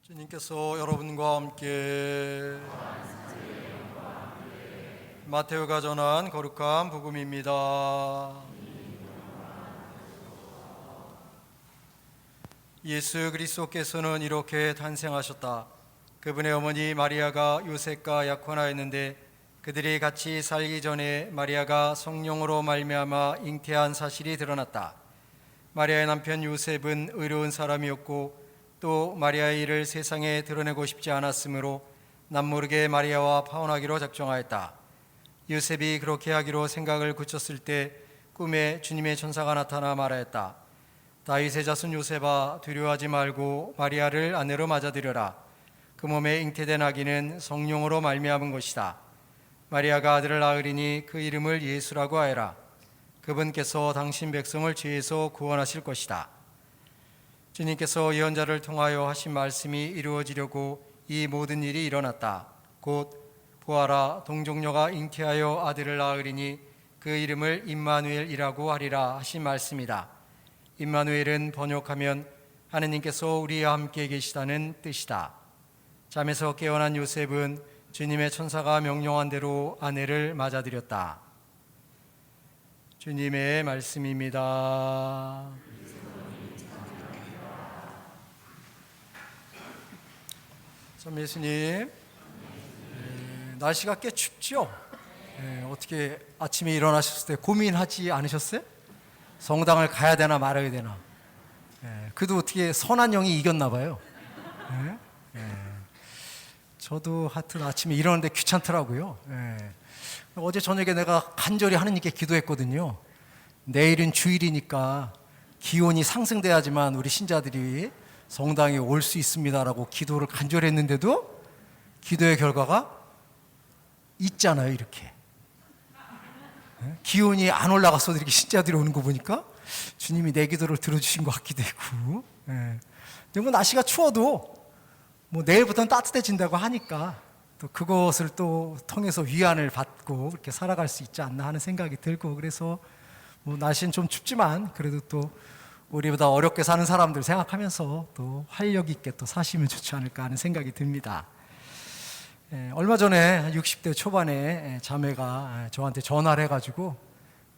주님께서 여러분과 함께 마테오가 전한 거룩한 복음입니다. 예수 그리스도께서는 이렇게 탄생하셨다. 그분의 어머니 마리아가 요셉과 약혼하였는데 그들이 같이 살기 전에 마리아가 성령으로 말미암아 잉태한 사실이 드러났다. 마리아의 남편 요셉은 의로운 사람이었고 또 마리아의 일을 세상에 드러내고 싶지 않았으므로 남모르게 마리아와 파혼하기로 작정하였다. 요셉이 그렇게 하기로 생각을 굳혔을 때 꿈에 주님의 천사가 나타나 말하였다. 다윗의 자손 요셉아, 두려워하지 말고 마리아를 아내로 맞아들여라. 그 몸에 잉태된 아기는 성령으로 말미암은 것이다. 마리아가 아들을 낳으리니 그 이름을 예수라고 하여라. 그분께서 당신 백성을 죄에서 구원하실 것이다. 주님께서 예언자를 통하여 하신 말씀이 이루어지려고 이 모든 일이 일어났다. 곧 보아라, 동정녀가 잉태하여 아들을 낳으리니 그 이름을 임마누엘이라고 하리라 하신 말씀이다. 임마누엘은 번역하면 하느님께서 우리와 함께 계시다는 뜻이다. 잠에서 깨어난 요셉은 주님의 천사가 명령한 대로 아내를 맞아들였다. 주님의 말씀입니다. 참 예수님, 날씨가 꽤 춥죠? 어떻게 아침에 일어나셨을 때 고민하지 않으셨어요? 성당을 가야 되나 말아야 되나? 그래도 어떻게 선한 영이 이겼나 봐요. 저도 하여튼 아침에 일어나는데 귀찮더라고요. 어제 저녁에 내가 간절히 하느님께 기도했거든요. 내일은 주일이니까 기온이 상승돼야지만 우리 신자들이 성당에 올 수 있습니다라고 기도를 간절히 했는데도 기도의 결과가 있잖아요. 이렇게 기온이 안 올라갔어도 이렇게 신자들이 오는 거 보니까 주님이 내 기도를 들어주신 것 같기도 했고, 근데 뭐 날씨가 추워도 뭐 내일부터는 따뜻해진다고 하니까 또 그것을 또 통해서 위안을 받고 이렇게 살아갈 수 있지 않나 하는 생각이 들고, 그래서 뭐 날씨는 좀 춥지만 그래도 또 우리보다 어렵게 사는 사람들 생각하면서 또 활력 있게 또 사시면 좋지 않을까 하는 생각이 듭니다. 얼마 전에 60대 초반에 자매가 저한테 전화를 해가지고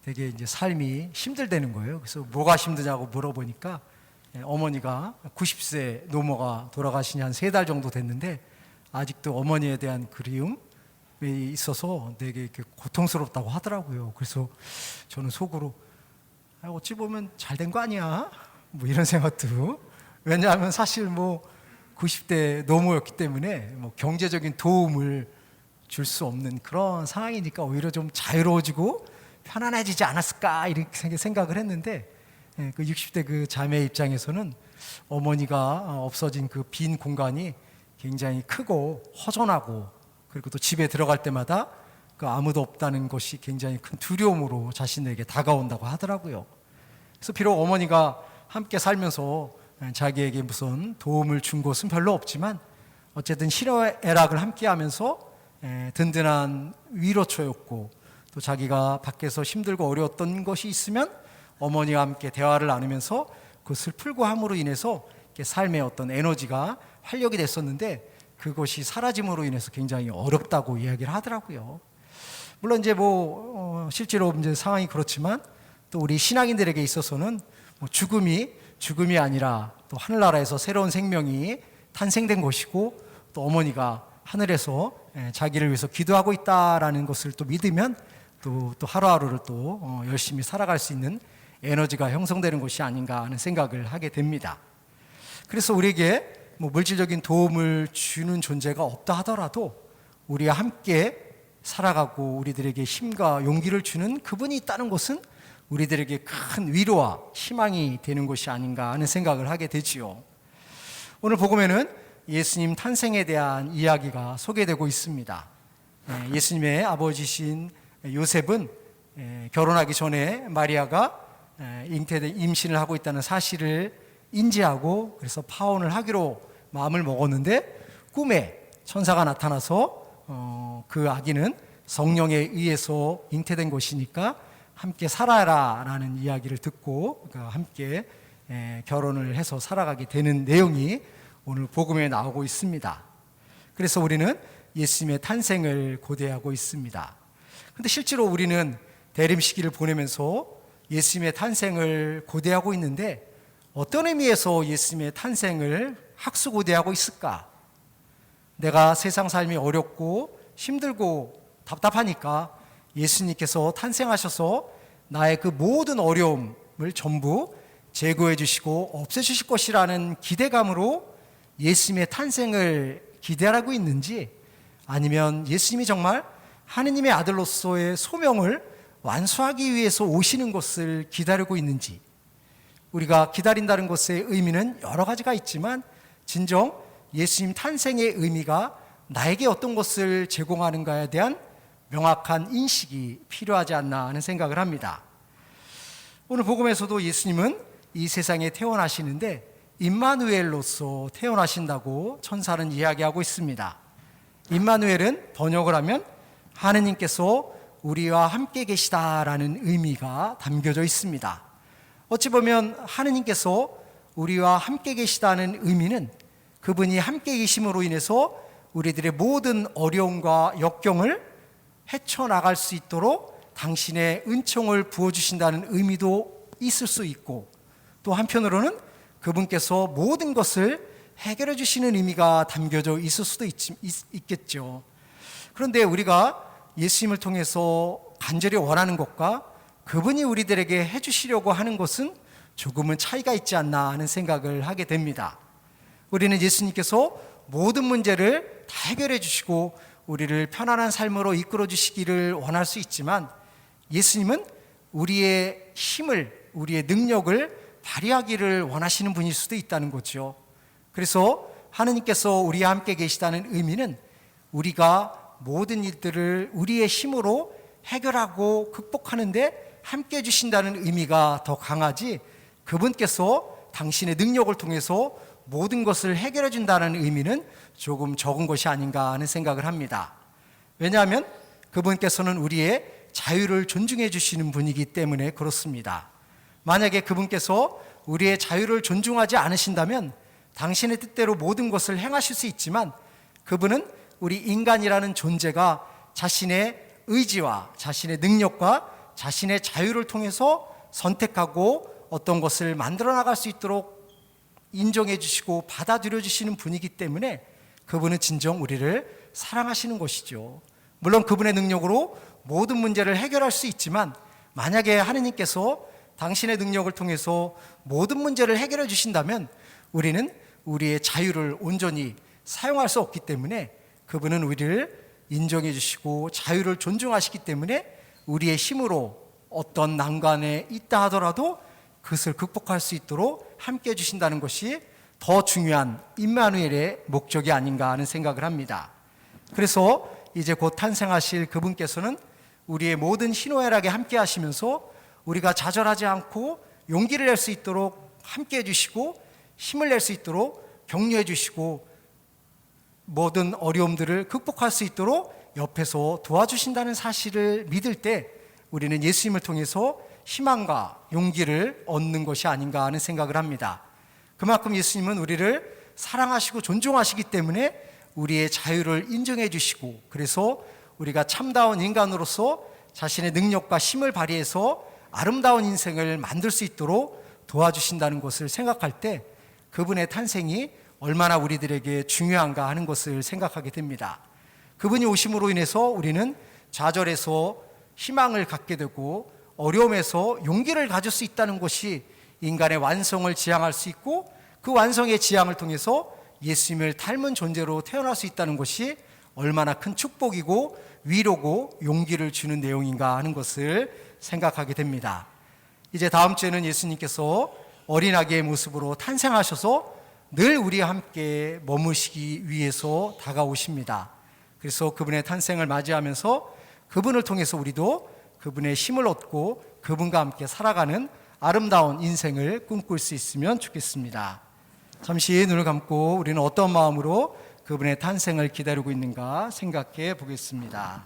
되게 이제 삶이 힘들다는 거예요. 그래서 뭐가 힘드냐고 물어보니까 어머니가 90세 노모가 돌아가신 지 한 3달 정도 됐는데 아직도 어머니에 대한 그리움이 있어서 되게 이렇게 고통스럽다고 하더라고요. 그래서 저는 속으로 어찌 보면 잘 된 거 아니야? 뭐 이런 생각도. 왜냐하면 사실 뭐 90대 노모였기 때문에 뭐 경제적인 도움을 줄 수 없는 그런 상황이니까 오히려 좀 자유로워지고 편안해지지 않았을까 이렇게 생각을 했는데, 그 60대 그 자매 입장에서는 어머니가 없어진 그 빈 공간이 굉장히 크고 허전하고, 그리고 또 집에 들어갈 때마다 그 아무도 없다는 것이 굉장히 큰 두려움으로 자신에게 다가온다고 하더라고요. 그래서 비록 어머니가 함께 살면서 자기에게 무슨 도움을 준 것은 별로 없지만 어쨌든 희노애락을 함께 하면서 든든한 위로처였고, 또 자기가 밖에서 힘들고 어려웠던 것이 있으면 어머니와 함께 대화를 나누면서 그것을 풀고 함으로 인해서 삶의 어떤 에너지가 활력이 됐었는데, 그것이 사라짐으로 인해서 굉장히 어렵다고 이야기를 하더라고요. 물론 이제 실제로 이제 상황이 그렇지만 또 우리 신앙인들에게 있어서는 죽음이 아니라 또 하늘나라에서 새로운 생명이 탄생된 것이고, 또 어머니가 하늘에서 자기를 위해서 기도하고 있다라는 것을 또 믿으면 또 하루하루를 또 열심히 살아갈 수 있는 에너지가 형성되는 것이 아닌가 하는 생각을 하게 됩니다. 그래서 우리에게 물질적인 도움을 주는 존재가 없다 하더라도 우리와 함께 살아가고 우리들에게 힘과 용기를 주는 그분이 있다는 것은 우리들에게 큰 위로와 희망이 되는 것이 아닌가 하는 생각을 하게 되지요. 오늘 복음에는 예수님 탄생에 대한 이야기가 소개되고 있습니다. 예수님의 아버지신 요셉은 결혼하기 전에 마리아가 잉태된 임신을 하고 있다는 사실을 인지하고 그래서 파혼을 하기로 마음을 먹었는데, 꿈에 천사가 나타나서 그 아기는 성령에 의해서 잉태된 것이니까 함께 살아라 라는 이야기를 듣고 함께 결혼을 해서 살아가게 되는 내용이 오늘 복음에 나오고 있습니다. 그래서 우리는 예수님의 탄생을 고대하고 있습니다. 그런데 실제로 우리는 대림 시기를 보내면서 예수님의 탄생을 고대하고 있는데 어떤 의미에서 예수님의 탄생을 학수고대하고 있을까? 내가 세상 삶이 어렵고 힘들고 답답하니까 예수님께서 탄생하셔서 나의 그 모든 어려움을 전부 제거해 주시고 없애주실 것이라는 기대감으로 예수님의 탄생을 기대하고 있는지, 아니면 예수님이 정말 하느님의 아들로서의 소명을 완수하기 위해서 오시는 것을 기다리고 있는지, 우리가 기다린다는 것의 의미는 여러 가지가 있지만 진정 예수님 탄생의 의미가 나에게 어떤 것을 제공하는가에 대한 명확한 인식이 필요하지 않나 하는 생각을 합니다. 오늘 복음에서도 예수님은 이 세상에 태어나시는데 임마누엘로서 태어나신다고 천사는 이야기하고 있습니다. 임마누엘은 번역을 하면 하느님께서 우리와 함께 계시다라는 의미가 담겨져 있습니다. 어찌 보면 하느님께서 우리와 함께 계시다는 의미는 그분이 함께 계심으로 인해서 우리들의 모든 어려움과 역경을 헤쳐나갈 수 있도록 당신의 은총을 부어주신다는 의미도 있을 수 있고, 또 한편으로는 그분께서 모든 것을 해결해 주시는 의미가 담겨져 있을 수도 있겠죠. 그런데 우리가 예수님을 통해서 간절히 원하는 것과 그분이 우리들에게 해주시려고 하는 것은 조금은 차이가 있지 않나 하는 생각을 하게 됩니다. 우리는 예수님께서 모든 문제를 다 해결해 주시고 우리를 편안한 삶으로 이끌어 주시기를 원할 수 있지만, 예수님은 우리의 힘을, 우리의 능력을 발휘하기를 원하시는 분일 수도 있다는 거죠. 그래서 하느님께서 우리와 함께 계시다는 의미는 우리가 모든 일들을 우리의 힘으로 해결하고 극복하는데 함께 해주신다는 의미가 더 강하지, 그분께서 당신의 능력을 통해서 모든 것을 해결해 준다는 의미는 조금 적은 것이 아닌가 하는 생각을 합니다. 왜냐하면 그분께서는 우리의 자유를 존중해 주시는 분이기 때문에 그렇습니다. 만약에 그분께서 우리의 자유를 존중하지 않으신다면 당신의 뜻대로 모든 것을 행하실 수 있지만, 그분은 우리 인간이라는 존재가 자신의 의지와 자신의 능력과 자신의 자유를 통해서 선택하고 어떤 것을 만들어 나갈 수 있도록 인정해 주시고 받아들여 주시는 분이기 때문에 그분은 진정 우리를 사랑하시는 것이죠. 물론 그분의 능력으로 모든 문제를 해결할 수 있지만, 만약에 하느님께서 당신의 능력을 통해서 모든 문제를 해결해 주신다면 우리는 우리의 자유를 온전히 사용할 수 없기 때문에 그분은 우리를 인정해 주시고 자유를 존중하시기 때문에 우리의 힘으로 어떤 난관에 있다 하더라도 그것을 극복할 수 있도록 함께 해주신다는 것이 더 중요한 임마누엘의 목적이 아닌가 하는 생각을 합니다. 그래서 이제 곧 탄생하실 그분께서는 우리의 모든 희노애락에 함께 하시면서 우리가 좌절하지 않고 용기를 낼 수 있도록 함께 해주시고 힘을 낼 수 있도록 격려해 주시고 모든 어려움들을 극복할 수 있도록 옆에서 도와주신다는 사실을 믿을 때 우리는 예수님을 통해서 희망과 용기를 얻는 것이 아닌가 하는 생각을 합니다. 그만큼 예수님은 우리를 사랑하시고 존중하시기 때문에 우리의 자유를 인정해 주시고, 그래서 우리가 참다운 인간으로서 자신의 능력과 힘을 발휘해서 아름다운 인생을 만들 수 있도록 도와주신다는 것을 생각할 때 그분의 탄생이 얼마나 우리들에게 중요한가 하는 것을 생각하게 됩니다. 그분이 오심으로 인해서 우리는 좌절에서 희망을 갖게 되고 어려움에서 용기를 가질 수 있다는 것이 인간의 완성을 지향할 수 있고, 그 완성의 지향을 통해서 예수님을 닮은 존재로 태어날 수 있다는 것이 얼마나 큰 축복이고 위로고 용기를 주는 내용인가 하는 것을 생각하게 됩니다. 이제 다음 주에는 예수님께서 어린아기의 모습으로 탄생하셔서 늘 우리와 함께 머무시기 위해서 다가오십니다. 그래서 그분의 탄생을 맞이하면서 그분을 통해서 우리도 그분의 힘을 얻고 그분과 함께 살아가는 아름다운 인생을 꿈꿀 수 있으면 좋겠습니다. 잠시 눈을 감고 우리는 어떤 마음으로 그분의 탄생을 기다리고 있는가 생각해 보겠습니다.